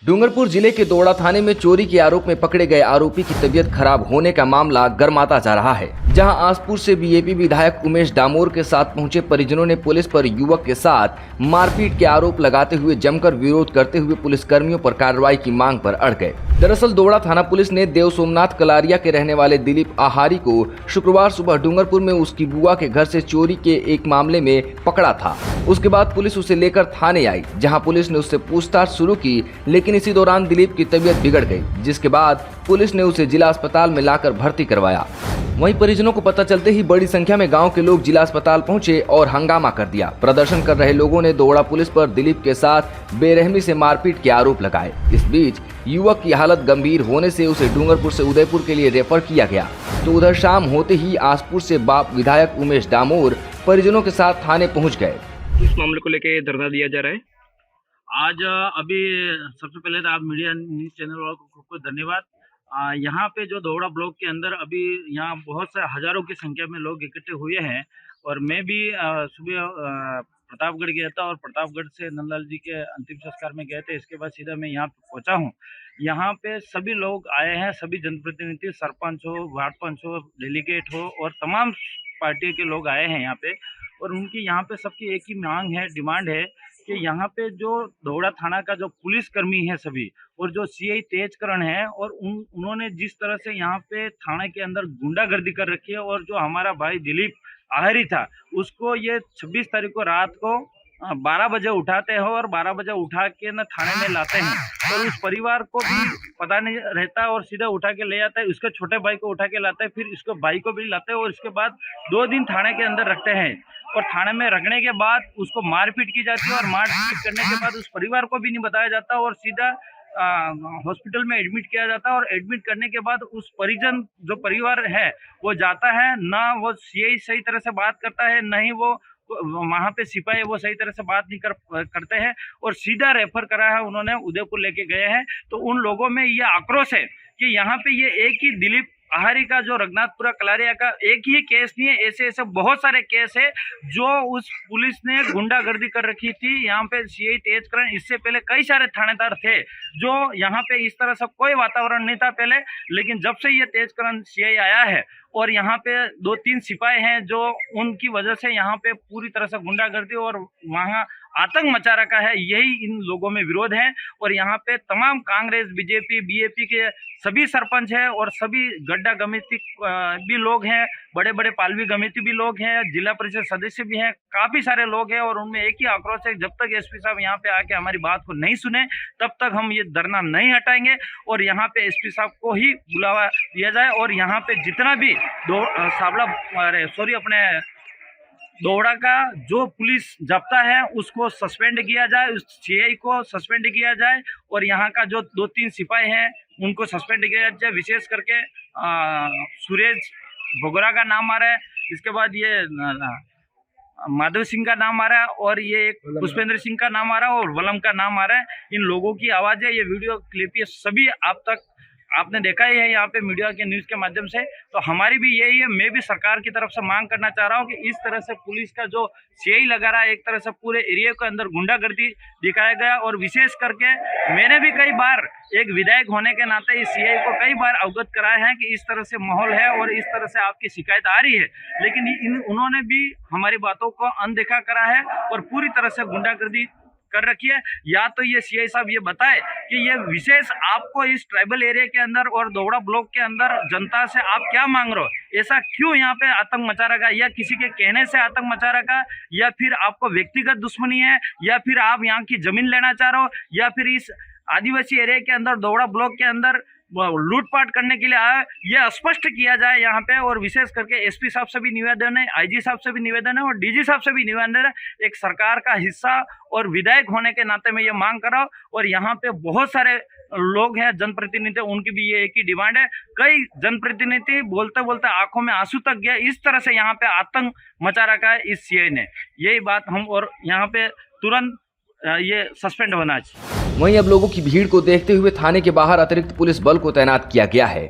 डूंगरपुर जिले के दोड़ा थाने में चोरी के आरोप में पकड़े गए आरोपी की तबीयत खराब होने का मामला गर्माता जा रहा है, जहां आसपुर से बीजेपी विधायक उमेश डामोर के साथ पहुंचे परिजनों ने पुलिस पर युवक के साथ मारपीट के आरोप लगाते हुए जमकर विरोध करते हुए पुलिस कर्मियों पर कार्रवाई की मांग पर अड़ गए। दरअसल दोड़ा थाना पुलिस ने देव सोमनाथ कलारिया के रहने वाले दिलीप आहारी को शुक्रवार सुबह डूंगरपुर में उसकी बुआ के घर से चोरी के एक मामले में पकड़ा था। उसके बाद पुलिस उसे लेकर थाने आई, जहां पुलिस ने उससे पूछताछ शुरू की, लेकिन इसी दौरान दिलीप की तबीयत बिगड़ गई, जिसके बाद पुलिस ने उसे जिला अस्पताल में लाकर भर्ती करवाया। वहीं परिजनों को पता चलते ही बड़ी संख्या में गांव के लोग जिला अस्पताल पहुंचे और हंगामा कर दिया। प्रदर्शन कर रहे लोगों ने दोड़ा पुलिस पर दिलीप के साथ बेरहमी से मारपीट के आरोप लगाए। इस बीच युवक की हालत गंभीर होने से उसे डूंगरपुर से उदयपुर के लिए रेफर किया गया। तो उधर शाम होते ही आसपुर से बाप विधायक उमेश डामोर परिजनों के साथ थाने पहुँच गए। इस मामले को लेकर धरना दिया जा रहा है। आज अभी सबसे पहले तो आप मीडिया न्यूज़ चैनल वालों को धन्यवाद। यहाँ पे जो दोड़ा ब्लॉक के अंदर अभी यहाँ बहुत से हजारों की संख्या में लोग इकट्ठे हुए हैं और मैं भी सुबह प्रतापगढ़ गया था और प्रतापगढ़ से नंदलाल जी के अंतिम संस्कार में गए थे। इसके बाद सीधा मैं यहाँ पे पहुँचा हूँ। यहाँ पे सभी लोग आए हैं, सभी जनप्रतिनिधि, सरपंच हो, वार्ड पंच हो, डेलीगेट हो और तमाम पार्टी के लोग आए हैं यहाँ पे। और उनकी यहाँ पे सबकी एक ही मांग है, डिमांड है कि यहाँ पे जो दोड़ा थाना का जो पुलिसकर्मी है सभी और जो सीआई तेजकरण है और उन्होंने जिस तरह से यहाँ पे थाने के अंदर गुंडागर्दी कर रखी है और जो हमारा भाई दिलीप आहारी था उसको ये 26 तारीख को रात को 12 बजे उठाते हैं और 12 बजे उठा के ना थाने में लाते हैं और उस परिवार को भी पता नहीं रहता और सीधा उठा के ले आता है। उसके छोटे भाई को उठा के लाता है, फिर इसको भाई को भी लाते हैं और इसके बाद 2 दिन थाने के अंदर रखते हैं और थाने में रखने के बाद उसको मारपीट की जाती है और मारपीट करने के बाद उस परिवार को भी नहीं बताया जाता और सीधा हॉस्पिटल में एडमिट किया जाता है और एडमिट करने के बाद उस परिजन जो परिवार है वो जाता है, ना वो सीआई सही तरह से बात करता है, न ही वो वहाँ पे सिपाही वो सही तरह से बात नहीं करते हैं और सीधा रेफर करा है उन्होंने, उदयपुर लेके गए हैं। तो उन लोगों में ये आक्रोश है कि यहाँ पे ये एक ही दिलीप आहारी का जो रघुनाथपुरा कलारिया का एक ही केस नहीं है, ऐसे ऐसे बहुत सारे केस है जो उस पुलिस ने गुंडागर्दी कर रखी थी। यहाँ पे सीआई तेजकरण, इससे पहले कई सारे थानेदार थे जो यहाँ पे इस तरह से कोई वातावरण नहीं था पहले, लेकिन जब से ये तेजकरण सीआई आया है और यहाँ पे 2-3 सिपाही हैं जो उनकी वजह से यहाँ पे पूरी तरह से गुंडागर्दी और वहाँ आतंक मचा रखा है, यही इन लोगों में विरोध है। और यहाँ पे तमाम कांग्रेस, बीजेपी, बीएपी के सभी सरपंच हैं और सभी गड्ढा गमिति भी लोग हैं, बड़े बड़े पालवी गमिति भी लोग हैं, जिला परिषद सदस्य भी हैं, काफ़ी सारे लोग हैं और उनमें एक ही आक्रोश है, जब तक एसपी साहब यहाँ पे आके हमारी बात को नहीं सुने तब तक हम ये धरना नहीं हटाएंगे और यहाँ पे एसपी साहब को ही बुलावा दिया जाए और यहाँ पे जितना भी दोड़ा का जो पुलिस जब्ता है उसको सस्पेंड किया जाए, उस सीआई को सस्पेंड किया जाए और यहाँ का जो 2-3 सिपाही हैं उनको सस्पेंड किया जाए। विशेष करके सुरेश भोगरा का नाम आ रहा है, इसके बाद ये माधव सिंह का नाम आ रहा है और ये एक पुष्पेंद्र सिंह का नाम आ रहा है और वलम का नाम आ रहा है। इन लोगों की आवाज़ है, ये वीडियो क्लिप ये सभी आप तक आपने देखा ही है यहाँ पे मीडिया के न्यूज़ के माध्यम से। तो हमारी भी यही है, मैं भी सरकार की तरफ से मांग करना चाह रहा हूँ कि इस तरह से पुलिस का जो सीआई लगा रहा है, एक तरह से पूरे एरिया के अंदर गुंडागर्दी दिखाया गया और विशेष करके मैंने भी कई बार एक विधायक होने के नाते इस सीआई को कई बार अवगत कराया है कि इस तरह से माहौल है और इस तरह से आपकी शिकायत आ रही है, लेकिन उन्होंने भी हमारी बातों को अनदेखा करा है और पूरी तरह से गुंडागर्दी कर रखी है। या तो ये सीआई साहब ये बताए कि ये विशेष आपको इस ट्राइबल एरिया के अंदर और दोड़ा ब्लॉक के अंदर जनता से आप क्या मांग रहे हो, ऐसा क्यों यहाँ पे आतंक मचा रखा, या किसी के कहने से आतंक मचा रखा, या फिर आपको व्यक्तिगत दुश्मनी है, या फिर आप यहाँ की जमीन लेना चाह रहे हो, या फिर इस आदिवासी एरिया के अंदर दोड़ा ब्लॉक के अंदर लूटपाट करने के लिए आया, ये स्पष्ट किया जाए यहाँ पे। और विशेष करके एसपी साहब से भी निवेदन है, आईजी साहब से भी निवेदन है और डीजी साहब से भी निवेदन है, एक सरकार का हिस्सा और विधायक होने के नाते में ये मांग कर रहा हूँ। और यहाँ पे बहुत सारे लोग हैं, जनप्रतिनिधि, उनकी भी ये एक ही डिमांड है। कई जनप्रतिनिधि बोलते बोलते आंखों में आंसू तक गया, इस तरह से यहाँ पे आतंक मचा रखा है इस सीआई ने, यही बात हम और यहाँ पे तुरंत ये सस्पेंड होना चाहिए। वहीं अब लोगों की भीड़ को देखते हुए थाने के बाहर अतिरिक्त पुलिस बल को तैनात किया गया है।